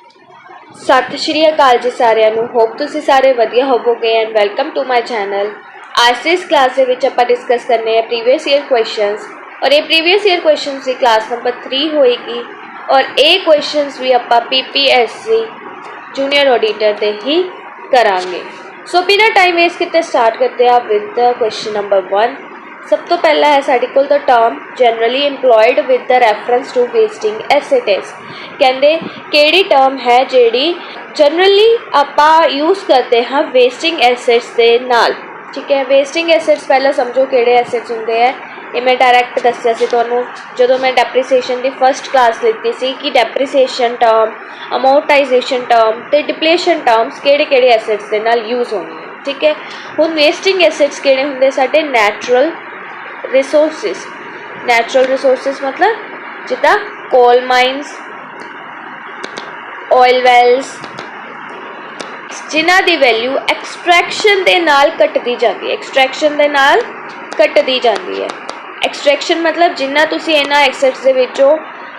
सत श्री अकाल जी सारिਆਂ ਨੂੰ। होप तुसी सारे वधिया होवोगे and welcome to my channel. आज से इस क्लास आप डिस्कस करने हैं प्रीवियस ईयर क्वेश्चंस और ये प्रीवियस ईयर क्वेश्चंस की क्लास नंबर 3 होएगी और ये क्वेश्चंस भी आप PPSC जूनियर ऑडिटर से ही करांगे। सो बिना टाइम वेस्ट किए स्टार्ट करते हैं विद क्वेश्चन नंबर 1। सब तो पहला है साढ़े कोल the term generally employed with the reference to wasting assets. कहते केड़ी टर्म है जेड़ी जनरली आपां यूज़ करते हैं वेस्टिंग एसेट्स के नाल। ठीक है, वेस्टिंग एसेट्स पहला समझो केड़े एसेट्स होंगे है। ये मैं डायरैक्ट दस्या सी तुहानूं जदों मैं डेप्रीसीएशन की फर्स्ट क्लास लीती सी कि डेप्रीसीएशन टर्म, अमोर्टाइजेशन टर्म ते डिप्लेशन टर्म्स केड़े केड़े एसेट्स के नाल यूज़ होंगे। ठीक है, हुण वेस्टिंग एसेट्स केड़े हुंदे साडे नैचुरल रिसोर्सिस। नैचुरल रिसोर्सिस मतलब जिदा कोल माइनस, ऑयल वेल्स, जिन्हां दी वैल्यू एक्सट्रैक्शन दे नाल कटदी जाती है। एक्सट्रैक्शन दे नाल कटदी जाती है। एक्सट्रैक्शन मतलब जिन्ना तुसी इन्हां एसेट्स दे विचों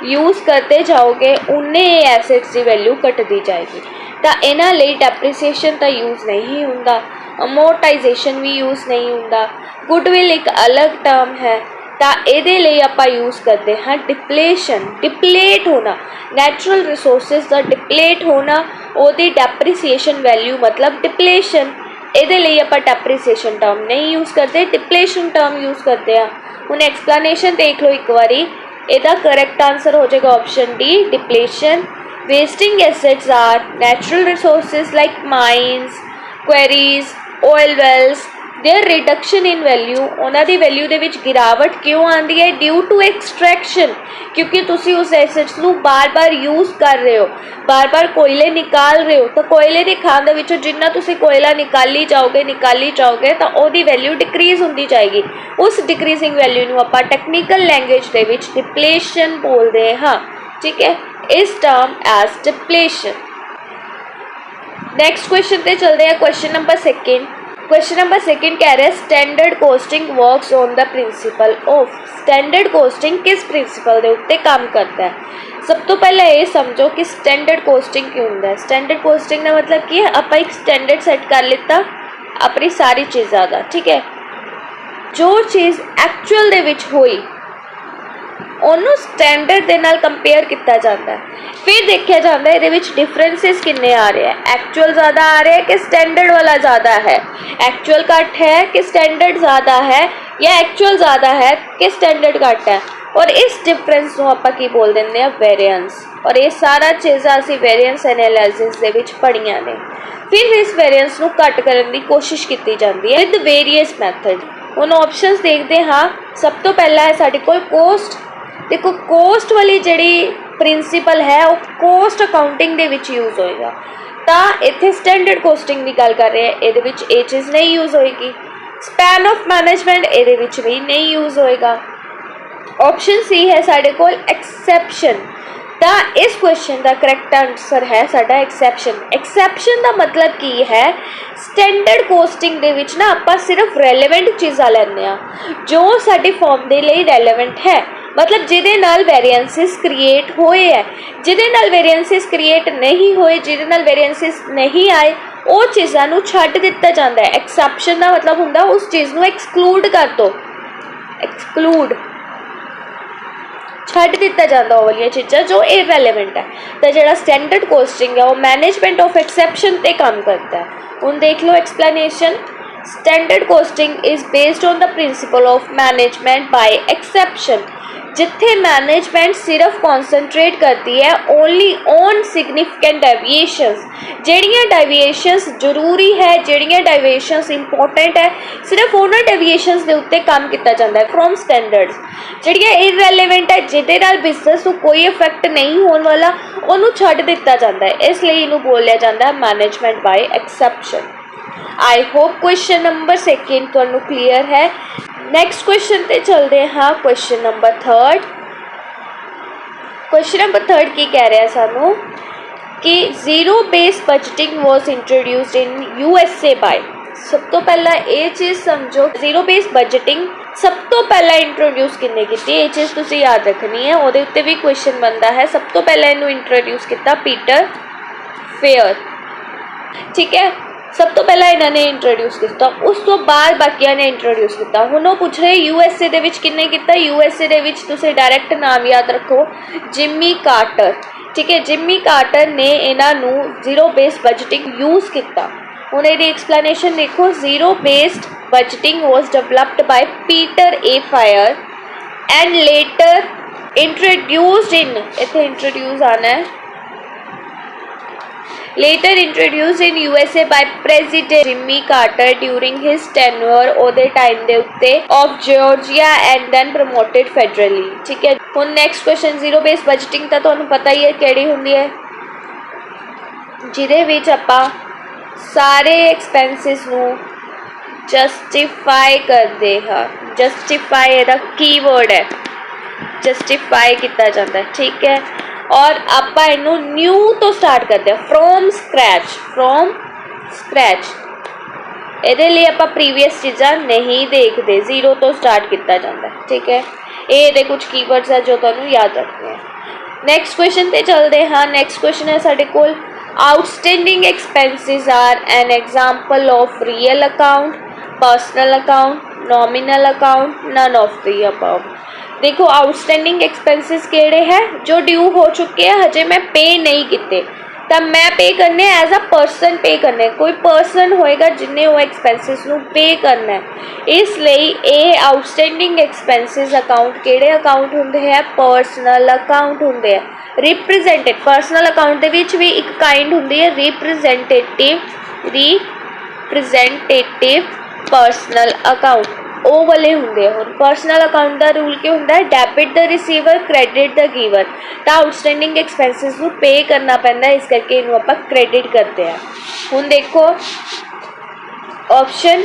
यूज़ करते जाओगे उन्ने एसेट्स की वैल्यू कटदी जाएगी। तो इन्हां लई डेप्रीसीएशन तो यूज़ नहीं हुंदा, अमोर्टाइजेशन भी यूज़ नहीं हुंदा। गुडविल एक अलग टर्म है तो ये लिए आप यूज़ करते हैं डिप्लेशन। डिप्लेट होना, नैचुरल रिसोर्सिस का डिप्लेट होना, ओदी डेप्रीसीएशन वैल्यू मतलब डिप्लेशन। ये लिए आप डेप्रीसीएशन टर्म नहीं यूज़ करते, डिप्लेशन टर्म यूज़ करते हैं। हुण एक्सप्लेनेशन देख लो एक बारी। इसका करेक्ट आंसर हो जाएगा option D, depletion. Wasting assets are natural resources like mines, quarries, oil wells. Their reduction in value, उन्हों की वैल्यू के गिरावट क्यों आती है? ड्यू टू एक्सट्रैक्शन, क्योंकि तुसी उस एसेट्स को बार बार यूज़ कर रहे हो, बार बार कोयले निकाल रहे हो। तो कोयले की खान के विचों जिन्ना तुसी कोयला निकाली जाओगे तो उसकी वैल्यू डिक्रीज़ होती जाएगी। उस डिक्रीजिंग वैल्यू को आप टैक्नीकल लैंग्वेज के डिप्लेशन बोलते हाँ। ठीक है, इस term as depletion. Next question पे चलते हैं। Question number second. Question number second कह रहे हैं standard costing works on the principle of. Standard costing किस प्रिंसिपल के उत्ते काम करता है? सब तो पहले ये समझो कि स्टैंडर्ड कोस्टिंग क्यों होंदा है। स्टैंडर्ड कोस्टिंग का मतलब की है आप एक स्टैंडर्ड सैट कर लिता अपनी सारी चीज़ों का। ठीक है, जो चीज़ एक्चुअल दे विच होई ਉਹਨੂੰ स्टैंडर्ड ਦੇ ਨਾਲ कंपेयर किया जाता है। फिर देखा जाता है ये डिफरेंसिस किन्ने आ रहे हैं। एक्चुअल ज़्यादा आ रहे हैं कि स्टैंडर्ड वाला ज़्यादा है? एक्चुअल घट है कि स्टैंडर्ड ज़्यादा है, या एक्चुअल ज़्यादा है कि स्टैंडर्ड घट है? और इस डिफरेंस को आप की बोल देंगे हैं वेरिएंस। और ये सारा चीज़ां असीं वेरिएंस एनालिसिस दे विच पढ़ियां ने। फिर इस वेरिएंस को घट करने की कोशिश की जाती है विद वेरीअस मैथड। हुण ऑप्शनस देखते हाँ। सब तो पहला है साडे कोल कोस्ट। देखो कोस्ट वाली जिहड़ी प्रिंसीपल है वो कोस्ट अकाउंटिंग दे विच यूज़ होएगा। तो इत्थे स्टैंडर्ड कोस्टिंग की गल कर रहे हैं, ये विच ये चीज़ नहीं यूज़ होएगी। स्पैन ऑफ मैनेजमेंट ये विच भी नहीं यूज़ होएगा। ऑप्शन सी है साडे कोल एक्सैप्शन। तो इस क्वेश्चन का करैक्ट आंसर है साडा एक्सैप्शन। एक्सैप्शन का मतलब की है स्टैंडर्ड कोस्टिंग दे विच ना आपां सिर्फ रेलेवेंट चीज़ां लैंदे आ जो साडी फॉर्म दे लई रेलेवेंट है, मतलब जिहदे नाल वेरिएंसिस क्रिएट होए है। जिहदे नाल वेरिएंसिस क्रिएट नहीं होए, जिहदे नाल वेरिएंसिस नहीं आए, वो चीज़ां नूं छड्ड दित्ता जांदा है। एक्सैप्शन का मतलब हुंदा उस चीज़ नूं एक्सक्लूड कर दो, एक्सक्लूड छड्ड दित्ता जांदा वो वाली चीज़ां जो इररेलेवेंट है। तो जिहड़ा स्टैंडर्ड कोस्टिंग है वो मैनेजमेंट ऑफ एक्सैप्शन पे काम करता है। हुण देख लो explanation. Standard costing is based on the principle of management by exception, जिथे मैनेजमेंट सिर्फ कॉन्सनट्रेट करती है ओनली ऑन सिग्निफिकेंट डेविएशंस। जिहड़ियां डेविएशंस जरूरी है, जिहड़ियां डेविएशंस इंपॉर्टेंट है, सिर्फ उन्हां डेविएशंस के उत्ते काम किया जाता है फ्रॉम स्टैंडर्ड्स। जिहड़ियां इररेलेवेंट है, जिहदे नाल बिजनेस को कोई इफेक्ट नहीं होने वाला, उन्होंने छड्ड दिता जाता है। इसलिए इनू बोलिया जाता है management by exception. I hope question number second तुहानू क्लीयर है। नैक्सट क्वेश्चन पे चलते हैं हाँ। Question number third. Question number third की कह रहे हैं सानू कि zero base budgeting was introduced in USA by. सब तो पहला ये चीज़ समझो, जीरो बेस बजटिंग सब तो पहला इंट्रोड्यूस किन्ने की, ये चीज़ तुसी याद रखनी है। वो उत्ते भी क्वेश्चन बनता है। सब तो पहला इनू इंट्रोड्यूस किया पीटर फेयर। ठीक है, सब तो पहला इन्होंने इंट्रोड्यूस किया, उस तो बाद बाकिया ने इंट्रोड्यूस किया। हुण पूछ रहे यूएसए दे विच किन्ने किया। यूएसए दे विच तुसीं डायरैक्ट नाम याद रखो, जिमी कार्टर। ठीक है, जिमी कार्टर ने इन्हां नूं जीरो बेस्ड बजटिंग यूज़ किया। हुण इहदी एक्सप्लेनेशन देखो, zero based budgeting was developed by Peter A fire and later introduced in, इत्थे इंट्रोड्यूस आना है, later introduced in USA by President Jimmy Carter during his tenure ਉਹਦੇ टाइम ਦੇ ਉੱਤੇ of Georgia and then promoted federally। ठीक है, ਹੁਣ next question, zero based budgeting ਤਾਂ ਤੁਹਾਨੂੰ ਪਤਾ ਹੀ ਹੈ ਕਿਹੜੀ ਹੁੰਦੀ ਹੈ, ਜਿਹਦੇ ਵਿੱਚ ਆਪਾਂ ਸਾਰੇ ਐਕਸਪੈਂਸਿਸ ਨੂੰ ਜਸਟੀਫਾਈ ਕਰਦੇ ਹਾਂ। ਜਸਟੀਫਾਈ ਇਹਦਾ ਕੀਵਰਡ ਹੈ, ਜਸਟੀਫਾਈ ਕੀਤਾ ਜਾਂਦਾ ਹੈ। ठीक है, और आप इनू न्यू तो स्टार्ट करते हैं, फ्रॉम स्क्रैच। ये लिए आप प्रीवियस चीज़ा नहीं देखते, जीरो तो स्टार्ट किया जाता है। ठीक है, ये कुछ कीवर्ड्स है जो तुहानू याद रखने हैं। नैक्सट क्वेश्चन पे चलते हाँ। नैक्सट क्वेश्चन है साडे कोल, outstanding expenses are an example of real account, personal account, nominal account, none of the above. देखो, आउटस्टैंडिंग एक्सपेंसिस केड़े है, जो ड्यू हो चुके हैं हजे मैं पे नहीं किए, तो मैं पे करने एज अ पर्सन पे करने, कोई पर्सन होएगा जिन्हें वो एक्सपेंसिस नू पे करना है। इसलिए ये आउटस्टैंडिंग एक्सपेंसिस अकाउंट केड़े अकाउंट होंदे हैं, पर्सनल अकाउंट होंदे हैं। रिप्रजेंटेड पर्सनल अकाउंट दे विच भी एक काइंड होंदी है रिप्रजेंटेटिव पर्सनल अकाउंट, ਉਹ वाले होंगे। ਹੁਣ पर्सनल अकाउंट का रूल क्या होंगे, debit the receiver, credit the giver. तो आउटस्टैंडिंग एक्सपेंसिस को पे करना पैंदा, इस करके इनू आप क्रेडिट करते हैं। ਹੁਣ देखो ऑप्शन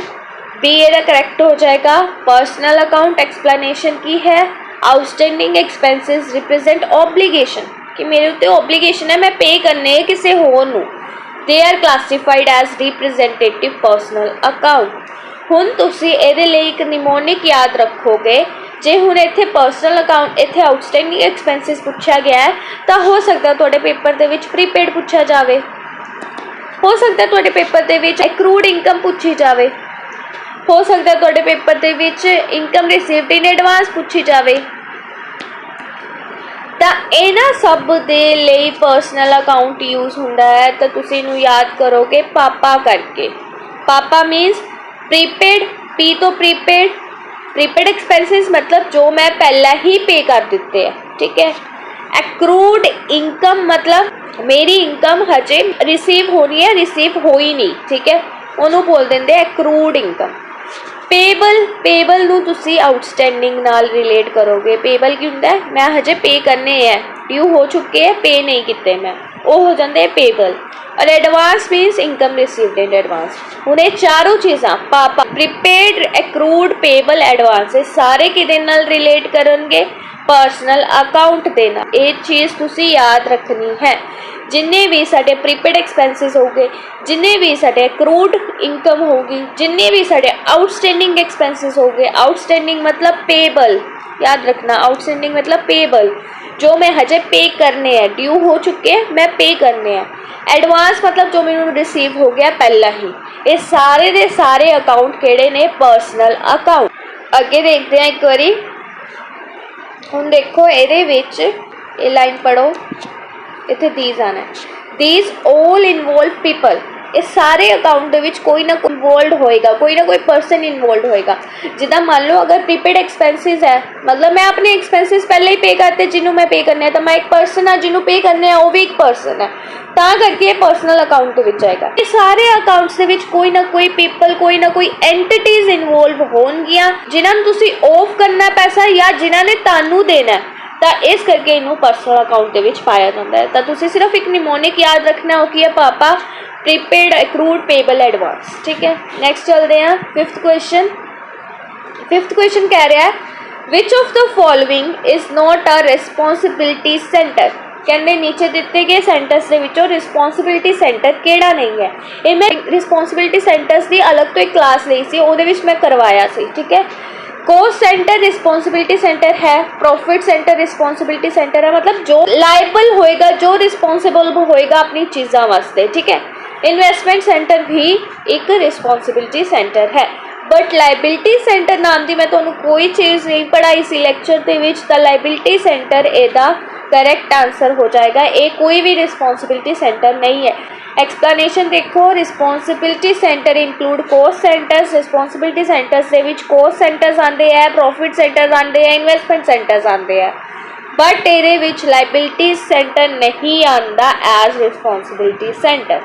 बी ਇਹਦਾ करेक्ट हो जाएगा। पर्सनल अकाउंट एक्सप्लेनेशन की है, आउटस्टैंडिंग एक्सपेंसिस रिप्रेजेंट ऑब्लीगेशन, कि मेरे उत्ते ऑब्लीगेशन है, मैं पे करने है किसी होर नू। They are classified as representative personal account. ਹੁਣ ਤੁਸੀਂ ਇਹਦੇ ਲਈ ਇੱਕ ਨਿਮੋਨਿਕ याद रखोगे, जे ਹੁਣ ਇੱਥੇ पर्सनल अकाउंट ਇੱਥੇ आउटस्टैंडिंग एक्सपेंसिस पूछा गया है, तो हो सकता ਤੁਹਾਡੇ पेपर ਦੇ ਵਿੱਚ प्रीपेड पूछा जाए, हो सकता ਤੁਹਾਡੇ पेपर ਦੇ ਵਿੱਚ एक्रूड इनकम पूछी जाए, हो सकता ਤੁਹਾਡੇ पेपर ਦੇ ਵਿੱਚ इनकम रिसीव्ड इन एडवांस पूछी जाए। तो इन्हां सब दे ਲਈ पर्सनल अकाउंट यूज़ ਹੁੰਦਾ है, तो ਤੁਸੀਂ ਇਹਨੂੰ याद करोगे पापा करके। पापा मीनस प्रीपेड, पी तो प्रीपेड एक्सपेंसिस मतलब जो मैं पहला ही पे कर देते हैं। ठीक है, एक्रूड इनकम मतलब मेरी इनकम हजे रिसीव होनी है, रिसीव हो ही नहीं। ठीक है, उन्होंने बोल देंगे एक्रूड इनकम। पेबल नू तुसी आउटस्टैंडिंग नाल रिलेट करोगे। पेबल की होंगे, मैं हजे पे करने हैं, ड्यू हो चुके हैं, पे नहीं किए मैं, वो हो जाते पेबल। और advance मीनस income received in advance. हूँ ये चारों चीज़ा पापा, प्रीपेड, एक्रूड, पेबल, एडवांस, सारे किदे नाल रिलेट करेंगे, पर्सनल अकाउंट देना। ये चीज़ तुसी याद रखनी है। जिन्ने भी साढ़े प्रीपेड एक्सपेंसिस होगे, जिन्ने भी साढ़े एक्रूड इनकम होगी, जिन्ने भी साढ़े आउटस्टैंडिंग एक्सपेंसिस होगे, आउटस्टैंडिंग मतलब पेबल, याद रखना, आउटस्टैंडिंग मतलब पेबल, जो मैं हजे पे करने हैं, ड्यू हो चुके हैं, मैं पे करने हैं। एडवांस मतलब जो मैंने रिसीव हो गया पहला ही। ये सारे दे सारे अकाउंट केड़े ने, पर्सनल अकाउंट। अगे देखते हैं एक बारी। हुण देखो ये विच ये लाइन पढ़ो, इत्थे दीज आना है, दीज ऑल इनवॉल्व पीपल। ये सारे अकाउंट दे विच कोई ना कोई इनवॉल्व होएगा, कोई ना कोई पर्सन इनवॉल्व होएगा। जिदा मान लो अगर प्रीपेड एक्सपेंसिस है, मतलब मैं अपने एक्सपेंसिस पहले ही पे करते जिन्होंने मैं पे करने, तो मैं एक पर्सन हाँ, जिन्होंने पे करने वो भी एक पर्सन है, ता करके ये पर्सनल अकाउंट के विच आएगा। ये सारे अकाउंट्स के विच कोई ना कोई पीपल, कोई ना कोई एंटिटीज इनवॉल्व होणगियां, जिन्हां तुसीं ऑफ करना पैसा या जिन्हां ने तानू देना है, तो इस करके इनू पर्सनल अकाउंट के विच पाया जाता है। तो तुसीं सिर्फ एक निमोनिक याद रखना हो कि है पापा, प्रीपेड, एक्रूड, पेबल, एडवांस। ठीक है, नेक्स्ट चलते हैं फिफ्थ क्वेश्चन। फिफ्थ क्वेश्चन कह रहा है, विच of the following is not a responsibility centre. कहते नीचे दिते गए सेंटर्स के विचों रिस्पॉन्सिबिलिटी सेंटर केड़ा नहीं है। ये मैं रिस्पॉन्सिबिलिटी सेंटर्स की अलग तो एक क्लास ली सी, उहदे विच मैं करवाया सी। ठीक है, कोस्ट सेंटर रिस्पॉन्सिबिलिटी सेंटर है, प्रॉफिट सेंटर रिस्पॉन्सिबिलिटी सेंटर है, मतलब जो लाइबल होएगा, जो रिस्पॉन्सिबल होएगा अपनी चीज़ों वास्ते, ठीक है। इन्वेस्टमेंट सेंटर भी एक रिस्पॉन्सिबिलिटी सेंटर है, बट लाइबिलिटी सेंटर नाम की मैं तुहानू कोई चीज़ नहीं पढ़ाई सी लैक्चर दे विच, तां लाइबिलिटी सेंटर एदा करेक्ट आंसर हो जाएगा। ये कोई भी रिस्पॉन्सिबिलिटी सेंटर नहीं है। एक्सप्लेनेशन देखो, responsibility centre include cost centres, responsibility centres दे विच कोस्ट सेंटर्स आते हैं, प्रॉफिट सेंटर्स आते हैं, इन्वेस्टमेंट सेंटर्स आते हैं, बट ये विच लाइबिलिटी सेंटर नहीं आता as responsibility centre.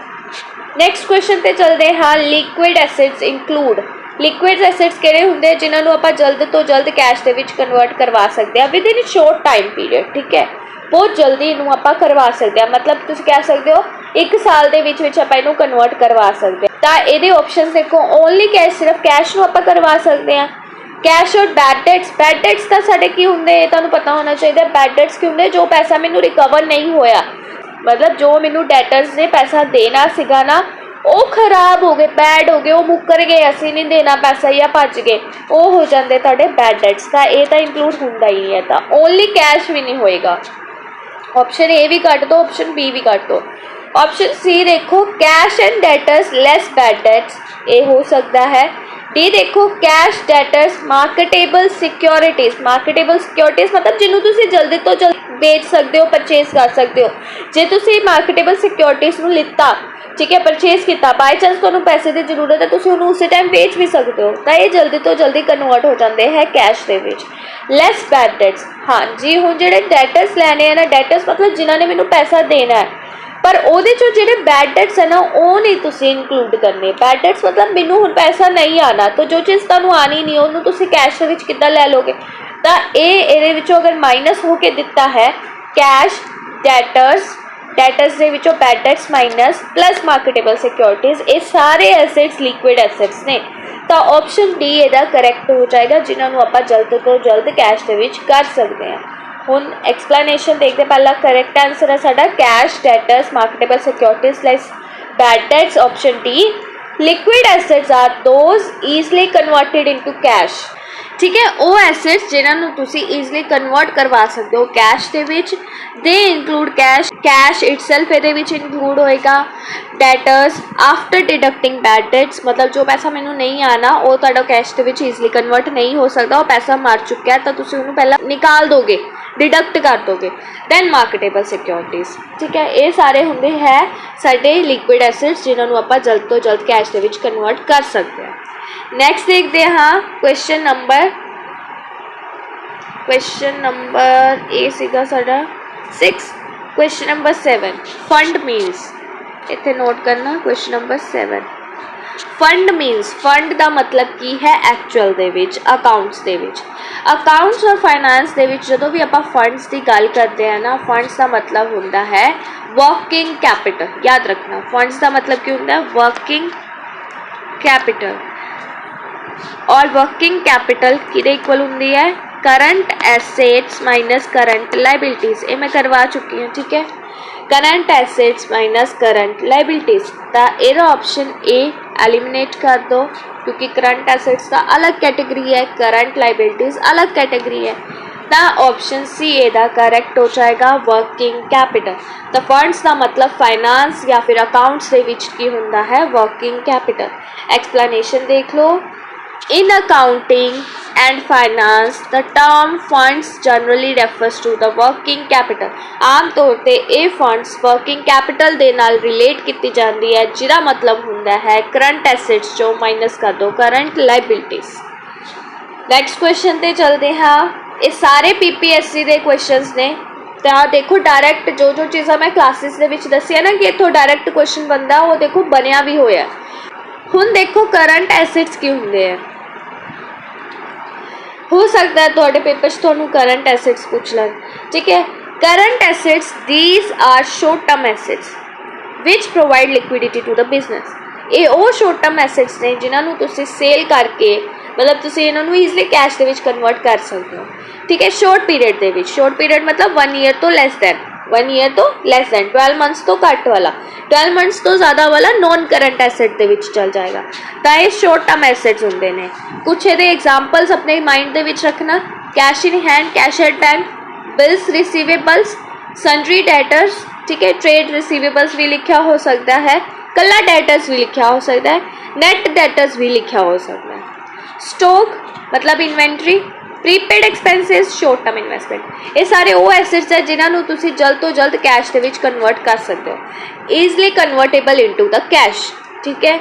Next question पे चलते हाँ, liquid assets include. Liquid assets किहड़े हुंदे जिन्होंने आप जल्द तो जल्द कैश के विच कन्वर्ट करवा सकते हैं with in short time period, ठीक है। बहुत जल्दी इनू आप करवा सकते हैं, मतलब तुसीं कह सकते हो 1 साल के विच आप इनू कन्वर्ट करवा सकते हैं। तो ये ऑप्शन देखो, ओनली कैश, सिर्फ कैश नू आप करवा सकते हैं। कैश और बैड डेट्स, बैड डेट्स तो साढ़े की होंगे, तुहानू पता होना चाहिए। बैड डेट्स की होंगे जो पैसा मैनू रिकवर नहीं होया, मतलब जो मैनू डेटर्स ने पैसा देना सीगा ना, वो खराब हो गए, बैड हो गए, वो मुकर गए, असी नहीं देना पैसा या भज गए, वो हो जाते तुहाडे बैड डेट्स। तो ये तो इंक्लूड होंदा ही नहीं है, तो ओनली कैश भी नहीं होएगा। ऑप्शन ए भी कट दो, ऑप्शन बी भी कट दो। ऑप्शन सी देखो, cash and debtors less bad dates, ये हो सकता है। डी देखो, cash debtors marketable securities, marketable securities मतलब जिन्हों तुसी जल्दी तो जल्द बेच सकते हो, परचेज कर सकते हो। जे तुसी मार्केटेबल सिक्योरिटीज़ नूं लिता, ठीक है, परचेज किया, बाय चांस तुहानूं पैसे की जरूरत है, तुसी उन्होंने उस टाइम बेच भी सकते हो, तो ये जल्दी तो जल्दी कन्वर्ट हो जाते हैं कैश के विच। लैस बैड डेट्स, हाँ जी, हुण जिहड़े डेटर्स लैने हैं ना, डेटर्स मतलब जिन्होंने मैनूं पैसा देना है, पर ਉਹਦੇ चो ਜਿਹੜੇ बैड डेट्स है ना, वो नहीं तुसी इंक्लूड करने। बैड डेट्स मतलब मैनूं हुण पैसा नहीं आना, तो जो चीज़ तुहानूं आनी नहीं ਉਹਨੂੰ तुसी कैश ਦੇ ਵਿੱਚ किद्दां लै लोगे। तो ये विचों अगर माइनस होके दिता है कैश डेटर्स, डेटर्स ਦੇ ਵਿੱਚੋਂ bad debts minus plus marketable securities, ये सारे एसेट्स लिक्विड एसेट्स ने। तो ऑप्शन डी ਇਹਦਾ करैक्ट हो जाएगा, जिन्होंने आप जल्द तो जल्द कैश ਦੇ ਵਿੱਚ कर सकते हैं। हुण एक्सप्लेनेशन देखते, पहला करैक्ट आंसर है साडा cash debtors marketable securities less bad debts. Option D, liquid assets are those easily converted into cash, ठीक है। वो एसेट्स जिन्होंने तुसी ईजली कन्वर्ट करवा सकते हो कैश के विच, they include cash, cash itself ये इंक्लूड होएगा। Debtors after deducting bad debts, मतलब जो पैसा मैनू नहीं आना वो तुहाडा कैश के विच ईजली कन्वर्ट नहीं हो सकता, वो पैसा मर चुका है, तो तुसी उन्होंने पहला निकाल दोगे, डिडक्ट कर दोगे। दैन मार्केटेबल सिक्योरिटीज़, ठीक है। ये सारे होंगे है साडे लिक्विड एसेट्स जिन्होंने आप जल्द तो जल्द कैश के विच कन्वर्ट कर सकते हैं। नैक्सट देखते हैं हाँ, क्वेश्चन नंबर ए सीगा साडा 6। क्वेश्चन नंबर 7, फंड मीन्स, इत्थे नोट करना। Question number 7, fund means, fund का मतलब की है एक्चुअल दे विच, अकाउंट्स दे विच। अकाउंट्स और फाइनेंस दे विच जदों भी आपां फंड्स की गल करते हैं ना, फंड्स का मतलब होंदा है वर्किंग कैपिटल। याद रखना, फंड्स का मतलब की होंदा है वर्किंग कैपिटल, और वर्किंग कैपिटल किहदे इक्वल होंदी है, current assets minus current liabilities. ये मैं करवा चुकी हूँ, ठीक है। Current assets minus current liabilities, तो यह ऑप्शन ए एलिमिनेट कर दो, क्योंकि करंट एसेट्स का अलग कैटेगरी है, करंट लाइबिलिटीज़ अलग कैटेगरी है। तो ऑप्शन सी एदा करेक्ट हो जाएगा, वर्किंग कैपिटल। तो फंड्स का मतलब फाइनेंस या फिर अकाउंट्स के विच की होंदा है वर्किंग कैपिटल। एक्सप्लेनेशन देख लो, in accounting and finance the term funds generally refers to the working capital. आम तौर पर ये फंड्स वर्किंग कैपिटल के नाल रिलेट की जाती है, जिसका मतलब होंदा है करंट एसेट्स जो माइनस कर दो करंट लाइबिलिटीज़। नैक्सट क्वेश्चन पे चलते हाँ, ये सारे PPSC के क्वेश्चनस ने। तो देखो डायरैक्ट जो चीज़ा मैं क्लासिस के विच दसिया ना कि इत्थों डायरैक्ट क्वेश्चन बनता, वो देखो बनया भी होया। हुण देखो करंट एसेट्स की होंदे है, हो सकता है थोड़े पेपर थोनू करंट एसेट्स पूछ लें, ठीक है। Current assets these are short term assets which provide liquidity to the business. ये वो शॉर्ट टर्म एसेट्स ने जिन्होंने तुसी सेल करके, मतलब तुसी इन्हों ईजली कैश के विच कन्वर्ट कर सकते हो, ठीक है। शॉर्ट पीरियड के विच, शॉर्ट पीरियड मतलब 1 ईयर तो लैस दैन, 1 ईयर तो लैस दैन, 12 मंथ्स तो घट वाला, 12 मंथ्स तो ज़्यादा वाला नॉन करंट एसेट दे विच चल जाएगा। तो ये शॉर्ट टर्म एसेट्स होंगे ने। कुछ ये एग्जाम्पल्स अपने माइंड दे विच रखना, cash in hand, cash at bank, bills receivables, sundry debtors, ठीक है, ट्रेड रिसीवेबल्स भी लिखा हो सकता है, कला डेटर्स भी लिखा हो सकता है, नेट डेटर्स भी लिखा हो सकता है, स्टॉक मतलब inventory, prepaid expenses, short term investment. ये सारे वो एसेट्स है जिन्होंने तुसी जल्द तो जल्द कैश के विच कन्वर्ट कर सकते हो, easily convertible into the cash, ठीक है।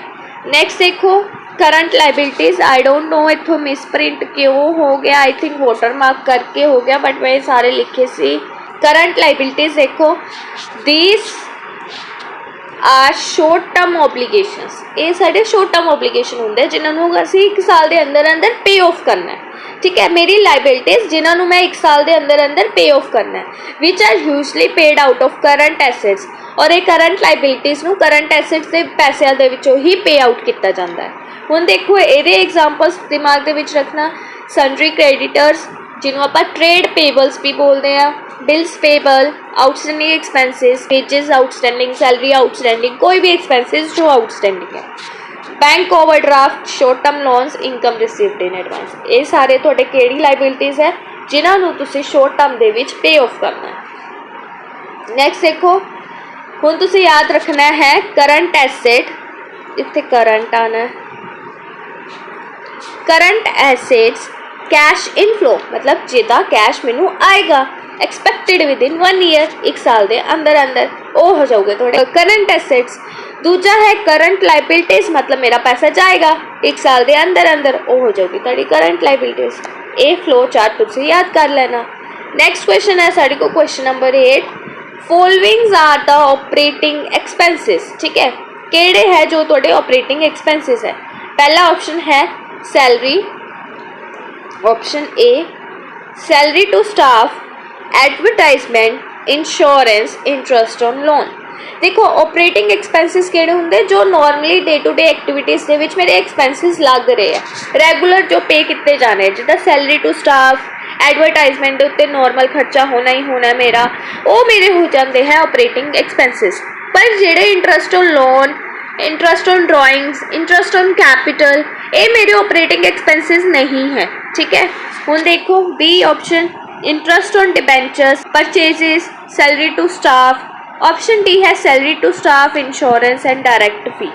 नेक्स्ट देखो current liabilities, I don't know इतों मिसप्रिंट क्यों हो गया, आई थिंक वाटर मार्क करके हो गया, बट मैं सारे लिखे सी। करंट लाइबिलिटीज़ देखो, दीज आर शॉर्ट टर्म ओबलीगेशनस, ये साढ़े शॉर्ट टर्म ओबलीगेशन होंगे जिन्होंने असी 1 साल के अंदर अंदर पे ऑफ करना है, ठीक है। मेरी लाइबिलिटीज़ जिन्होंने मैं 1 साल के अंदर अंदर पे ऑफ करना है, which are usually paid out of current assets, और ये करंट लाइबिलिटीज़ नू करंट एसेट्स के पैसों के विचों ही पे आउट किया जाता है। हुण देखो ये एग्जाम्पल्स दिमाग के विच रखना, सन्ड्री क्रेडिटर्स जिन्हों आप ट्रेड पेबल्स भी बोलते हैं, bills payable, outstanding expenses, wages outstanding, salary outstanding, कोई भी एक्सपेंसिस जो आउटस्टैंडिंग है, bank overdraft, short term loans, income received in advance, ये सारे थोड़े केड़ी लाइबिलिटीज़ है जिन्होंने तुसी शॉर्ट टर्म दे विच पे ऑफ करना है। नैक्सट देखो हुण तुसी याद रखना है करंट एसेट, इत्थे करंट आना है, करंट एसेट्स कैश इनफ्लो मतलब जिदा कैश मैनू आएगा, एक्सपैक्टेड विद इन 1 ईयर, 1 साल के अंदर अंदर वो हो जाओगे थोड़े करंट एसेट्स। दूजा है करंट लाइबिलिटीज़ मतलब मेरा पैसा जाएगा 1 साल के अंदर अंदर, वो हो जाएगी थोड़ी करंट लाइबिलिटीज़। ये फ्लो चार्ट तुझे याद कर लेना। नैक्सट क्वेश्चन है साढ़े को question number 8, followings are the operating expenses, ठीक है, केड़े है जो थोड़े ऑपरेटिंग एक्सपेंसिस है। पहला ऑप्शन है salary, option A salary to staff, advertisement, insurance, interest on loan. देखो ऑपरेटिंग एक्सपेंसिस केड़े होंगे जो normally day to day activities के विच मेरे एक्सपेंसिस लग रहे हैं, रेगुलर जो पे किए जाने हैं, जिदा सैलरी टू स्टाफ, एडवरटाइजमेंट उत्ते नॉर्मल खर्चा होना ही होना मेरा, वो मेरे हो जाते हैं ऑपरेटिंग एक्सपेंसिस। पर जेड़े interest on loan, interest on drawings, interest on capital, ये मेरे ऑपरेटिंग एक्सपेंसिस नहीं है, ठीक है। हुण देखो B option interest on debentures, purchases, salary to staff, option D है salary to staff, insurance and direct fee.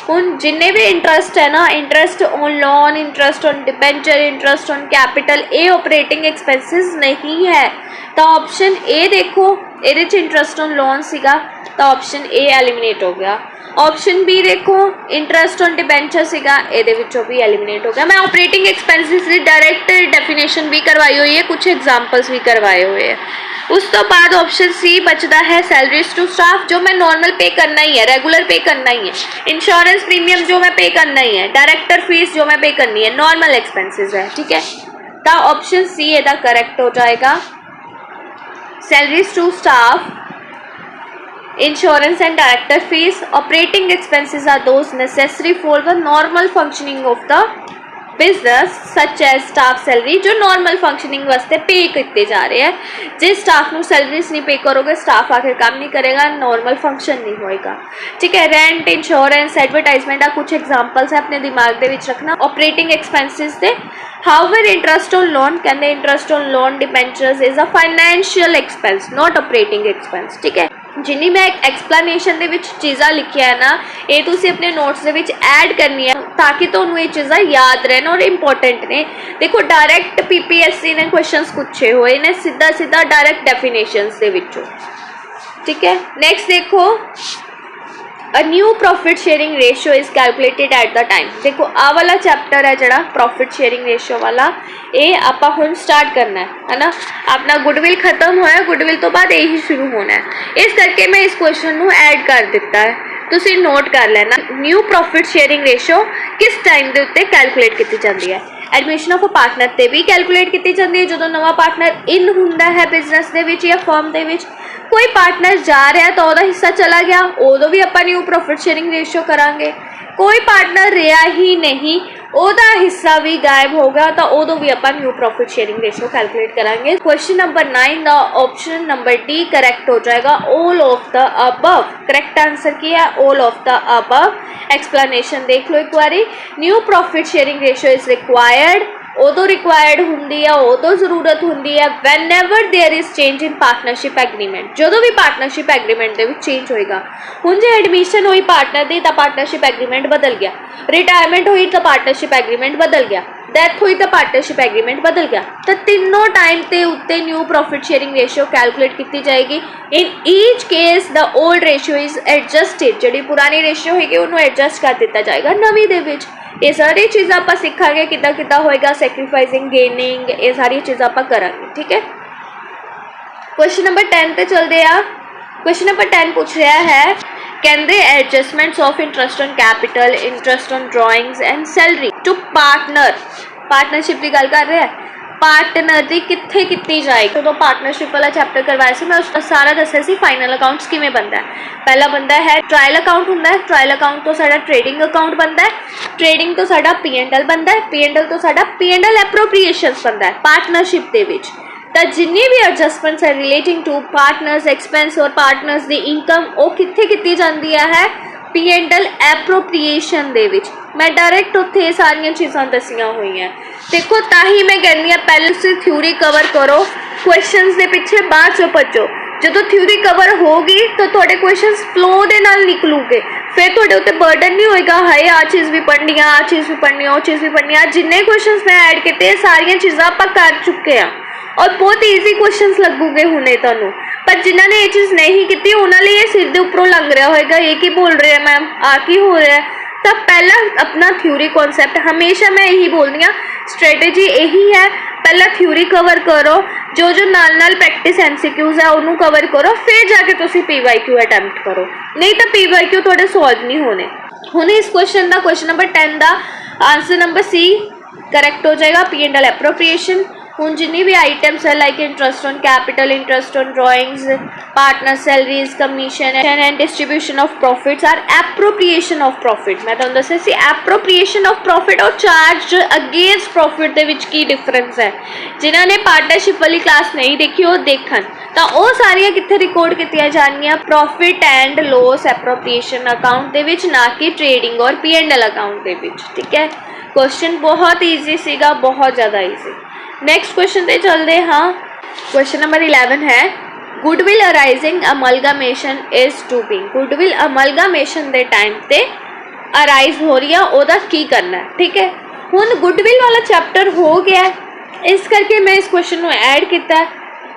हुण जिन्ने भी इंटरेस्ट है ना, interest on loan, interest on debenture, interest on capital, ये ऑपरेटिंग एक्सपेंसिस नहीं है। तो ऑप्शन ए देखो ये इंटरेस्ट ऑन लोन सीगा, तो ऑप्शन ए एलिमिनेट हो गया। ऑप्शन बी देखो इंटरेस्ट ऑन डिबेंचर सीगा, ये भी एलिमिनेट हो गया। मैं ऑपरेटिंग एक्सपेंसिस की डायरेक्ट डेफिनेशन भी करवाई हुई है, कुछ एग्जाम्पल्स भी करवाए हुए हैं। उस तो बाद ऑप्शन सी बचता है सैलरीज टू स्टाफ, जो मैं नॉर्मल पे करना ही है, रेगुलर पे करना ही है, इंश्योरेंस प्रीमियम जो मैं पे करना ही है, डायरेक्टर फीस जो मैं पे करनी है, नॉर्मल एक्सपेंसिस है, ठीक है। तो ऑप्शन सी ਇਹਦਾ करेक्ट हो जाएगा। Salaries to staff, insurance and director fees, operating expenses are those necessary for the normal functioning of the business such as staff salary, जो normal functioning वास्ते पे किए जा रहे हैं। जिस स्टाफ को सैलरीज नहीं पे करोगे स्टाफ आखिर काम नहीं करेगा, नॉर्मल फंक्शन नहीं होएगा, ठीक है। रेंट, इंश्योरेंस, एडवरटाइजमेंट आ कुछ एग्जाम्पल्स है अपने दिमाग के विच रखना ऑपरेटिंग एक्सपेंसिस दे। हाउएवर इंटरेस्ट ऑन लोन कहते interest on loan debentures is a financial expense not operating expense, ठीक है। जिन्नी मैं एक्सप्लेनेशन दे विच चीज़ां लिखिया है ना, ये तुसी अपने नोट्स दे विच ऐड करनी है ताकि तुहानूं ये चीज़ां याद रहन और इंपॉर्टेंट ने। देखो डायरेक्ट पीपीएससी ने क्वेश्चंस पूछे हुए ने सीधा सीधा डायरेक्ट डेफिनेशंस दे विचों, ठीक है। नेक्स्ट देखो a new profit sharing ratio is calculated at the time. देखो आ वाला चैप्टर है जड़ा प्रॉफिट शेयरिंग रेशियो वाला, ये आपां हुण स्टार्ट करना है ना। अपना गुडविल खत्म होया, गुडविल तो बाद यही शुरू होना है, इस करके मैं इस क्वेश्चन नूं ऐड कर दिता है, तुसीं नोट कर लेना। न्यू प्रॉफिट शेयरिंग रेशियो किस टाइम के उत्ते कैलकुलेट की जाती है। एडमिशन ऑफ अ पार्टनर ते भी कैलकुलेट की जाती है, जो नवा पार्टनर इन हुंदा है बिजनेस दे विच या फर्म दे विच। कोई पार्टनर जा रहा तो वह हिस्सा चला गया, उदों भी आप न्यू प्रॉफिट शेयरिंग रेशियो करांगे। कोई पार्टनर रहा ही नहीं, ਉਹਦਾ ਹਿੱਸਾ ਵੀ ਗਾਇਬ ਹੋ ਗਿਆ, ਤਾਂ ਉਦੋਂ ਵੀ ਆਪਾਂ new profit sharing ratio calculate ਕਰਾਂਗੇ। क्वेश्चन नंबर 9 ਦਾ ऑप्शन नंबर डी करेक्ट हो जाएगा, all of the above. Correct answer की है all of the above. Explanation देख लो एक बारी। New profit sharing ratio is required, उदों रिक्वायर्ड होंगी है, उदों जरूरत होंगी है whenever there is change in partnership agreement, जो भी पार्टनरशिप एग्रीमेंट के चेंज होएगा। हुण जे एडमिशन हुई पार्टनर की तो पार्टनरशिप एग्रीमेंट बदल गया, रिटायरमेंट हुई तो पार्टनरशिप एग्रीमेंट बदल गया, डेथ हुई तो पार्टनरशिप एग्रीमेंट बदल गया। तो तीनों टाइम के उत्ते new profit sharing ratio calculate की जाएगी। In each case the old ratio is adjusted, जी पुरानी रेशियो होगी उन्होंने एडजस्ट कर दिता जाएगा नवी दे विच। ये सारी चीज़ां आपां सीखांगे किद्दां किद्दां होएगा, सैक्रीफाइसिंग गेनिंग, ये सारी चीज़ां आपां करांगे। ठीक है, क्वेश्चन नंबर 10 पे चलते हैं। क्वेश्चन नंबर 10 पूछ रहा है, कहते adjustments of interest on capital, interest on drawings and salary to partner. Partnership की गल कर रहे हैं, पार्टनर की कित्थे कीती जाएगी। जो पार्टनरशिप वाला चैप्टर करवाया सी, मैं उसका सारा दस्सिया सी फाइनल अकाउंट्स किवें बनता है। पहला बनता है ट्रायल अकाउंट होंदा है, ट्रायल अकाउंट तो साडा ट्रेडिंग अकाउंट बनता है, ट्रेडिंग तो साडा P&L बनता है, P&L तो साडा P&L एप्रोप्रिएशंस बनता है। पार्टनरशिप दे विच तां जिन्नी भी एडजस्टमेंट्स है रिलेटिंग टू पार्टनर्स एक्सपेंस और पार्टनर्स दी इनकम, वो कित्थे कीती जांदी है P&L एप्रोप्रिएशन दे विच। मैं डायरैक्ट उत्थे सारियां चीज़ां दसियां हुई हैं। देखो ताही मैं कहनी हाँ पहले से थ्योरी कवर करो, क्वेश्चनस दे पिछे बाद चो भजो। जो थ्योरी कवर होगी तो थोड़े क्वेश्चंस फ्लो दे नाल निकलूगे, फिर थोड़े उत्ते बर्डन नहीं होएगा हाय आ चीज़ भी पढ़नी आ चीज़ भी पढ़नी वो चीज़ भी पढ़नी आ। जिन्ने क्वेश्चंस मैं ऐड किए सारियां चीज़ां आपां कर चुके हैं और बहुत ईजी क्वेश्चंस लगूगे हुणे तुहानूं। पर जिन्होंने ये चीज़ नहीं की उन्होंने ये सिर के उपरों लंघ रहा होएगा, ये की बोल रहे हैं मैम, आ की हो रहा है। तो पहला अपना थ्योरी कॉन्सैप्ट हमेशा मैं यही बोलनी हाँ, स्ट्रैटेजी यही है, पहला थ्योरी कवर करो, जो नाल प्रैक्टिस MCQs है उन्होंने कवर करो, फिर जाके तुसी PYQ अटैम्प्ट करो, नहीं तो PYQ थोड़े सॉल्व नहीं होने। हुण इस क्वेश्चन का क्वेश्चन नंबर 10 का आंसर नंबर C करेक्ट हो जाएगा, P&L एप्रोप्रिएशन। हुण जिन्नी भी आइटम्स है like interest on capital, interest on drawings, partner salaries, commission and distribution of profits are appropriation of profit. मैं तुहानूं दस्सिया सी एप्रोप्रिएशन ऑफ प्रॉफिट और चार्ज अगेंस्ट प्रॉफिट दे विच की डिफरेंस है। जिन्हां ने पार्टनरशिप वाली क्लास नहीं देखी वो देखन, तो वो सारियां कित्थे रिकॉर्ड कीतियां जाणगियां profit and loss appropriation account दे विच, ना कि ट्रेडिंग और P&L अकाउंट दे विच। ठीक है, क्वेश्चन बहुत ईजी सीगा, बहुत ज़्यादा ईजी। नेक्स्ट क्वेश्चन पे चलते हाँ। क्वेश्चन नंबर 11 है, goodwill arising amalgamation is to be. Goodwill amalgamation के टाइम पे अराइज हो रही है, ओदा की करना है। ठीक है, हुण गुडविल वाला चैप्टर हो गया, इस करके मैं इस क्वेश्चन को ऐड किया,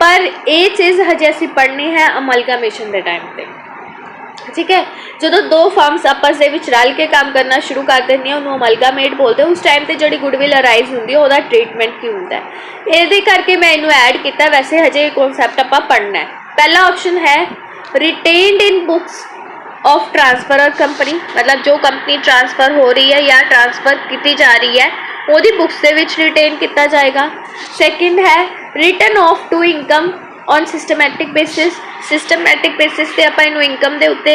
पर ये चीज़ हजे असीं पढ़नी है अमलगामेशन के टाइम पे। ठीक है, जो दो फर्म्स आपस दे विच रल के काम करना शुरू कर देंगे उन्होंने अमलगामेट बोलते हैं। उस टाइम पे जी गुडविल अराइज होंगी है उसका ट्रीटमेंट की होंगे, ये करके मैं इनू ऐड किया। वैसे हजे कॉन्सैप्ट आप पढ़ना है। पहला ऑप्शन है retained in books of transfer और कंपनी, मतलब जो कंपनी ट्रांसफर हो रही है या ट्रांसफर की जा रही है वो बुक्स के विच रिटेन किया जाएगा। सैकेंड है return of to income on systematic basis. Systematic basis से आप इनकम के उत्ते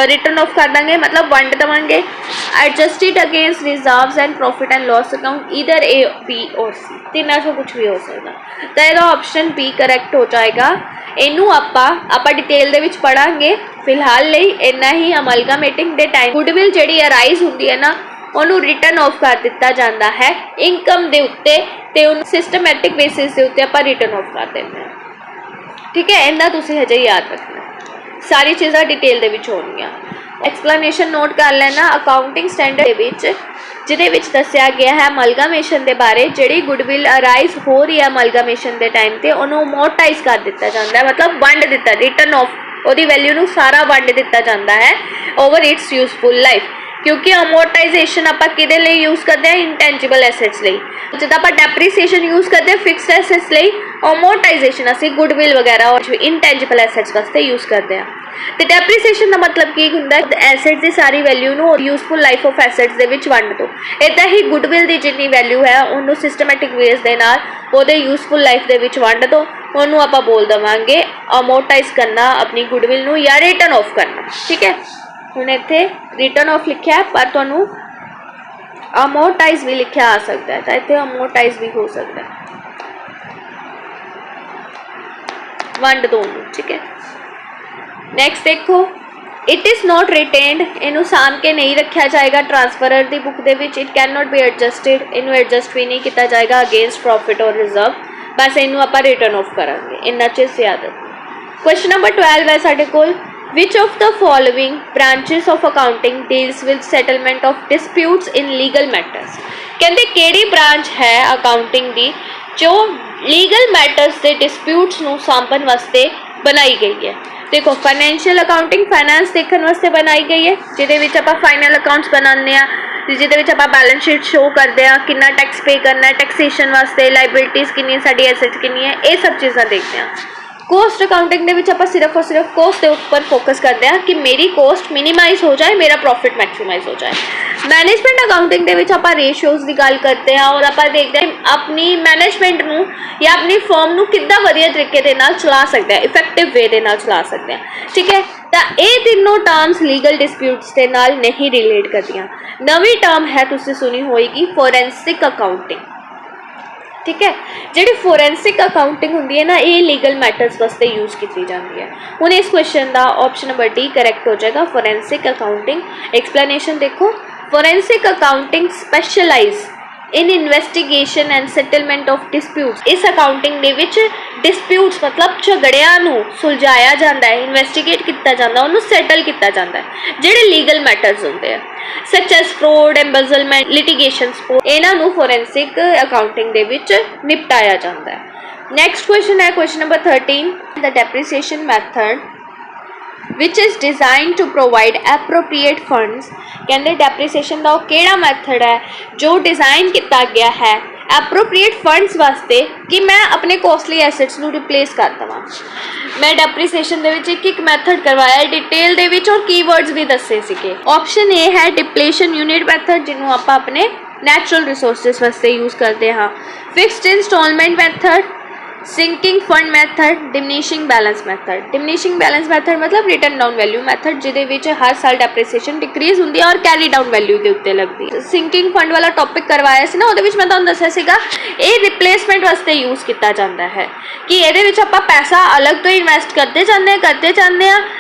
रिटर्न ऑफ कर देंगे, मतलब वंड देवांगे। Adjusted against reserves and profit and loss account, इधर A, B और C, तीनों से कुछ भी हो सकता। तो यह ऑप्शन B करेक्ट हो जाएगा। इनू आप डिटेल दे विच पढ़ांगे, फिलहाल इन्ना ही अमलगामेटिंग दे टाइम गुडविल जी अराइज होंगी है ना उन्होंने रिटर्न ऑफ कर दिता जाता है इनकम के उत्ते, ते उन्होंने सिस्टमैटिक बेसिस के उत्ते आप रिटर्न ऑफ कर देंगे। ठीक है, इन्ना तुसी हजे याद रखना, सारी चीज़ां डिटेल दे विच होणगियां। एक्सप्लेनेशन नोट कर लेना अकाउंटिंग स्टैंडर्ड दे विच, जिहदे विच दस्सिया गया है अमलगामेशन के बारे। जिहड़ी गुडविल अराइज हो रही है अमलगामेशन के टाइम पे उन्होंने मोटाइज कर दिता जाता है, मतलब वंड दिता, रिटर्न ऑफ उसकी वैल्यू नूं सारा वंड दिता जाता है ओवर इट्स यूजफुल लाइफ। क्योंकि अमोर्टाइजेशन आप किहदे लई यूज़ करते हैं, इंटेंजिबल एसेट्स लई। जब आप डेप्रीसीएशन यूज़ करते हैं फिक्सड एसेट्स लई, अमोर्टाइजेशन असीं गुडविल वगैरह और इंटेंजिबल एसेट्स वास्ते यूज़ करते हैं। तो डेप्रीसीएशन का मतलब की हुंदा है एसेट्स की सारी वैल्यू नूं यूजफुल लाइफ ऑफ एसेट्स दे विच वंड दो। इदां ही गुडविल की जिन्नी वैल्यू है उन्होंने सिस्टमैटिक वेज दे नाल उहदे यूजफुल लाइफ दे विच वंड दो, उन्होंने आप बोल देवांगे अमोर्टाइज करना अपनी गुडविल नूं या रिटर्न ऑफ करना। ठीक है, हुण इत्थे रिटन ऑफ लिखिया पर तुहानूं अमोर्टाइज भी लिखिया आ सकता है, तो इत्थे अमोर्टाइज भी हो सकता है, वंड दो, ठीक है। नैक्सट देखो, इट इज़ नॉट रिटेन्ड, इनू साम के नहीं रखा जाएगा ट्रांसफरर की book they which, it can not be adjusted, इनू एडजस्ट भी नहीं किया जाएगा अगेंस्ट प्रॉफिट और रिजर्व, बस इनू आप रिटर्न ऑफ करांगे, इन्ना चीज़ याद है। क्वेश्चन नंबर 12 है साडे कोल, which of the following branches of accounting deals with settlement of disputes in legal matters, कहते केड़ी ब्रांच है अकाउंटिंग की जो लीगल मैटर्स के डिस्प्यूट्स नू सामभन वास्ते बनाई गई है। देखो फाइनैंशियल अकाउंटिंग फाइनैंस देखने वास्ते बनाई गई है, जिहदे विच आपां फाइनल अकाउंट्स बनाने आ, जिहदे विच आपां बैलेंस शीट शो करते हैं, कितना टैक्स पे करना है, टैक्सेशन वास्ते लाइबिलिटीज़ कितनी, साडी एसेट्स कितनी है, ये सब चीज़ां देखते हैं। कोस्ट अकाउंटिंग दे विच आपां सिर्फ और सिर्फ कोस्ट के ऊपर फोकस करते हैं कि मेरी कोस्ट मिनीमाइज हो जाए, मेरा प्रॉफिट मैक्सीमाइज हो जाए। मैनेजमेंट अकाउंटिंग दे विच आपां रेशियोज़ की गल करते हैं और आपां देखते हैं अपनी मैनेजमेंट नूं या अपनी फर्म नूं किद्दां वधिया तरीके दे नाल चला सकते हैं, इफेक्टिव वे दे नाल चला सकते हैं, ठीक है। तो ये तीनों टर्म्स लीगल डिस्प्यूट्स के नाल नहीं रिलेट करदियां। नवी टर्म है तुसीं सुनी होएगी फोरेंसिक अकाउंटिंग, ठीक है। जी फोरेंसिक अकाउंटिंग होंगी है ना, ये लीगल मैटर्स वास्ते यूज़ की जाती है। हुण इस क्वेश्चन का ऑप्शन नंबर डी करेक्ट हो जाएगा, फोरेंसिक अकाउंटिंग। एक्सप्लेनेशन देखो, forensic accounting specialise in investigation and settlement of disputes. इस अकाउंटिंग दे विच डिस्प्यूट्स मतलब झगड़ियां नूं सुलझाया जाता है, इन्वेस्टिगेट किया जाता है, उन्होंने सैटल किया जाता है, जिहड़े लीगल मैटर्स होंदे हैं such as fraud, embezzlement, litigation, इन्हां नूं फोरेंसिक अकाउंटिंग दे विच निपटाया जाता है। नैक्सट क्वेश्चन है question number 13, the depreciation method which is design to provide appropriate funds. कहते डेप्रीसिएशन का केड़ा मैथड है जो डिज़ाइन किया गया है एप्रोप्रिएट फंड्स वास्ते कि मैं अपने कॉस्टली एसेट्स नू रिप्लेस कर देवां। मैं डेप्रीसिएशन दे विच एक मैथड करवाया डिटेल दे विच और कीवर्ड्स भी दसे सीगे। ऑप्शन ए है डिप्लेशन यूनिट मैथड, जिन्हों आप अपने नैचुरल रिसोर्सिस वास्ते यूज़ करते हैं। Fixed installment method, sinking fund method, diminishing balance method. Diminishing balance method मतलब रिटर्न डाउन वैल्यू मैथड, जिहदे विच हर साल डेप्रीसिएशन डिक्रीज होंदी है और कैरी डाउन वैल्यू के उत्ते लगदी है। सिंकिंग फंड वाला टॉपिक करवाया सी ना, उहदे विच मैं तुहानूं दस्सिया सीगा ये रिप्लेसमेंट वास्ते यूज़ किया जाता है कि इहदे विच आपां पैसा अलग तो इन्वेस्ट करते जाते हैं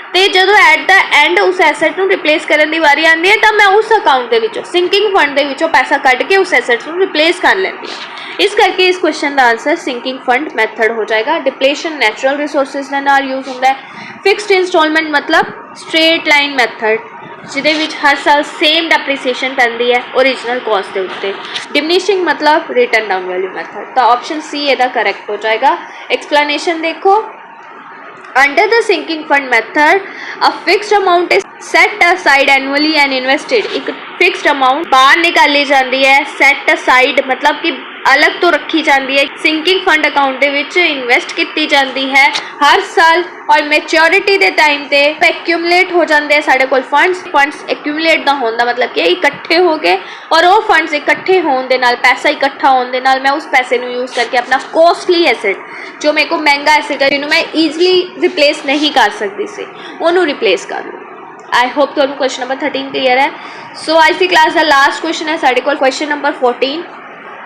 तो जो एट द एंड उस एसेट नूं रिप्लेस करने की वारी आती है तो मैं उस अकाउंट के विचों सिंकिंग फंड के विचों पैसा कट के उस एसेट नूं रिप्लेस कर लैंदी है। इस करके इस क्वेश्चन का आंसर सिंकिंग फंड मैथड हो जाएगा। डिप्लेशन नैचुरल रिसोर्सिस के नाल यूज़ होता है। फिक्सड इंस्टॉलमेंट मतलब स्ट्रेट लाइन मैथड, जिहदे विच हर साल सेम डेप्रीसिएशन पैंदी है ओरिजिनल कॉस्ट के उत्ते। डिमिनिशिंग मतलब रिटर्न डाउन वैल्यू मैथड। तो ऑप्शन सी इहदा करेक्ट हो जाएगा। एक्सप्लेनेशन देखो, under the sinking fund method a fixed amount is set aside annually and invested। एक फिक्स्ड अमाउंट बाहर निकाली जाती है, सेट असाइड मतलब कि अलग तो रखी जाती है, सिंकिंग फंड अकाउंट दे विच इन्वेस्ट की जाती है हर साल और मैच्योरिटी के टाइम पे एक्यूमुलेट हो जाते हैं साढ़े कोल फंड्स एक्यूमुलेट का होने का मतलब कि इकट्ठे हो गए और वो फंड्स इकट्ठे होने दे नाल पैसा इकट्ठा होने दे नाल मैं उस पैसे को यूज़ करके अपना कॉस्टली एसेट जो मेरे को महंगा एसेट है जिन्होंने मैं ईजिली रिप्लेस नहीं कर सकती सी उन्होंने रिप्लेस कर लूँ। आई होप तो क्वेश्चन नंबर 13 क्लीयर है। सो आज की क्लास का लास्ट क्वेश्चन है साढ़े कोल question number 14,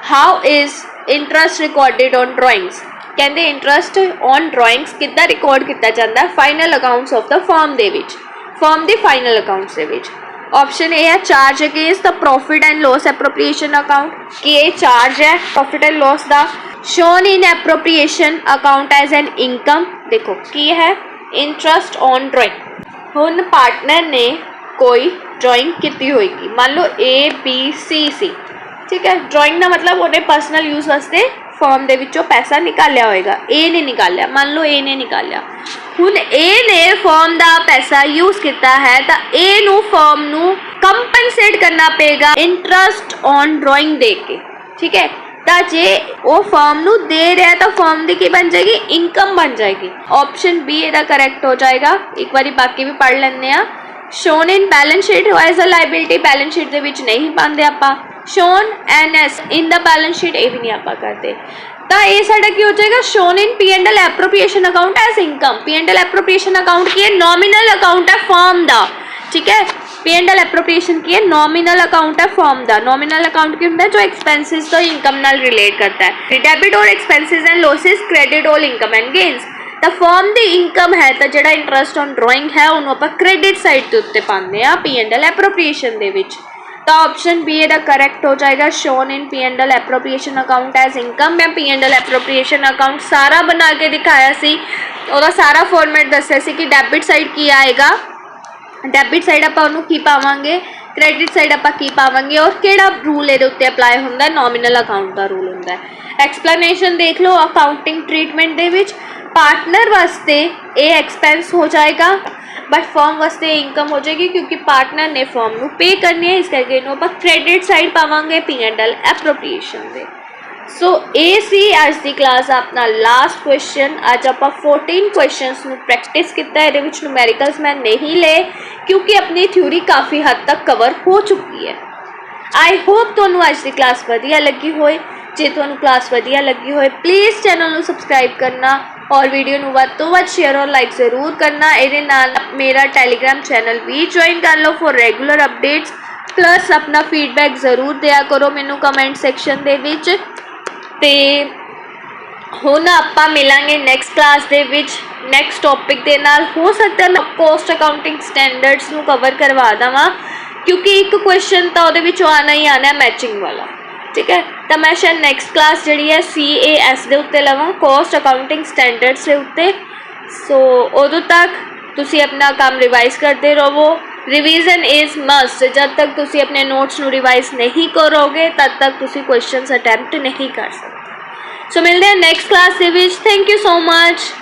how is interest recorded on drawings. कहते इंटरस्ट ऑन ड्राइंग्स कितना रिकॉर्ड किया जाता है final accounts of the firm दे विच, फर्म के फाइनल अकाउंट्स दे विच। ऑप्शन ए है charge against the profit and loss appropriation account, कि ये चार्ज है प्रॉफिट एंड लॉस का shown in appropriation account as an income. देखो की है इंटरस्ट ऑन ड्राइंग। हुन पार्टनर ने कोई ड्राइंग की होगी, मान लो ए बी सी सी, ठीक है। ड्राइंग का मतलब उन्हें पर्सनल यूज़ वास्ते फर्म दे विचों पैसा निकालिया होएगा, ए ने निकालिया, मान लो ए ने निकालिया। हुन ए ने फर्म का पैसा यूज़ किया है तो ए नू फर्म नू कंपनसेट करना पेगा इंटरस्ट ऑन ड्राइंग दे के, ठीक है। तो जे वो फर्म नू दे रहा है तो फर्म की बन जाएगी इनकम बन जाएगी। ऑप्शन बी इहदा करेक्ट हो जाएगा। एक बारी बाकी भी पढ़ लेंगे आ। Shown in balance sheet as a liability, balance sheet दे विच नहीं पाते आप। Shown an as in the balance sheet ये भी नहीं आप करते। तो ये साडा की हो जाएगा shown in P and L appropriation account as income. P and L appropriation account की नॉमिनल अकाउंट है फर्म का, ठीक है। पे एंड एल एप्रोप्रिएशन की है, नॉमिनल अकाउंट है फॉर्म का। नॉमिनल अकाउंट की होंगे जो एक्सपेंसिस तो इनकम नाल रिलेट करता है। डेबिट और एक्सपेंसिस एंड लॉसेस, क्रेडिट और इनकम एंड गेन्स। तो फॉर्म दी इनकम है तो जो इंटरस्ट ऑन ड्रॉइंग है उन्होंने आप क्रेडिट साइड के उत्ते पाते हैं पी एंड एल एप्रोप्रिएशन दे विच। तो ऑप्शन बी ਇਹਦਾ करेक्ट हो जाएगा, shown in P and L appropriation account as income. मैं P and L appropriation account सारा बना के दिखाया सी, ਉਹਦਾ सारा फॉर्मेट दस्या सी कि डेबिट साइड की आएगा, डेबिट साइड आप की पावांगे, क्रेडिट साइड आप की पावांगे और किहड़ा रूल ਇਹਦੇ ਉੱਤੇ अप्लाई ਹੁੰਦਾ, नॉमिनल अकाउंट का रूल ਹੁੰਦਾ। एक्सप्लेनेशन देख लो, अकाउंटिंग ट्रीटमेंट ਦੇ ਵਿੱਚ पार्टनर वास्ते ये एक्सपेंस हो जाएगा बट फॉर्म वास्ते इनकम हो जाएगी क्योंकि पार्टनर ने फॉर्म को पे करनी है, इस करके इन्हों आप क्रेडिट साइड पावांगे पी एंड एल एप्रोप्रिएशन दे। सो ये सी अज की क्लास अपना लास्ट क्वेश्चन। अज आप 14 क्वेश्चंस में प्रैक्टिस किया, ये न्यूमेरिकल्स मैं नहीं ले क्योंकि अपनी थ्योरी काफ़ी हद तक कवर हो चुकी है। आई होप तुहानू अज की क्लास वधिया लगी होए। जे तुहानू क्लास वधिया लगी होए प्लीज़ चैनल को सबसक्राइब करना और वीडियो को वध तो वध शेयर और लाइक ज़रूर करना। ये मेरा टैलीग्राम चैनल भी ज्वाइन कर लो फॉर रेगुलर अपडेट्स, प्लस अपना फीडबैक ज़रूर दिया करो मैनू कमेंट सैक्शन दे विच। ते हुण आपां मिलांगे नैक्सट क्लास दे विच नैक्सट टॉपिक दे नाल। हो सकता है पोस्ट अकाउंटिंग स्टैंडर्ड्स नू कवर करवा देवां क्योंकि एक क्वेश्चन तो उहदे विचों आना ही आना है मैचिंग वाला, ठीक है। तो मैं शायद नैक्सट क्लास जी है CAS के उत्ते लवां, कॉस्ट अकाउंटिंग स्टैंडर्ड्स के उत्ते। सो उदों तक तुसी अपना काम रिवाइज करते रहो। रिवीजन इज़ मस्ट, जब तक तुसी अपने नोट्स नू रिवाइज नहीं करोगे तब तक तुसी क्वेश्चंस अटैम्प्ट नहीं कर सकते। सो मिलते हैं नैक्सट क्लास के विच। Thank you so much.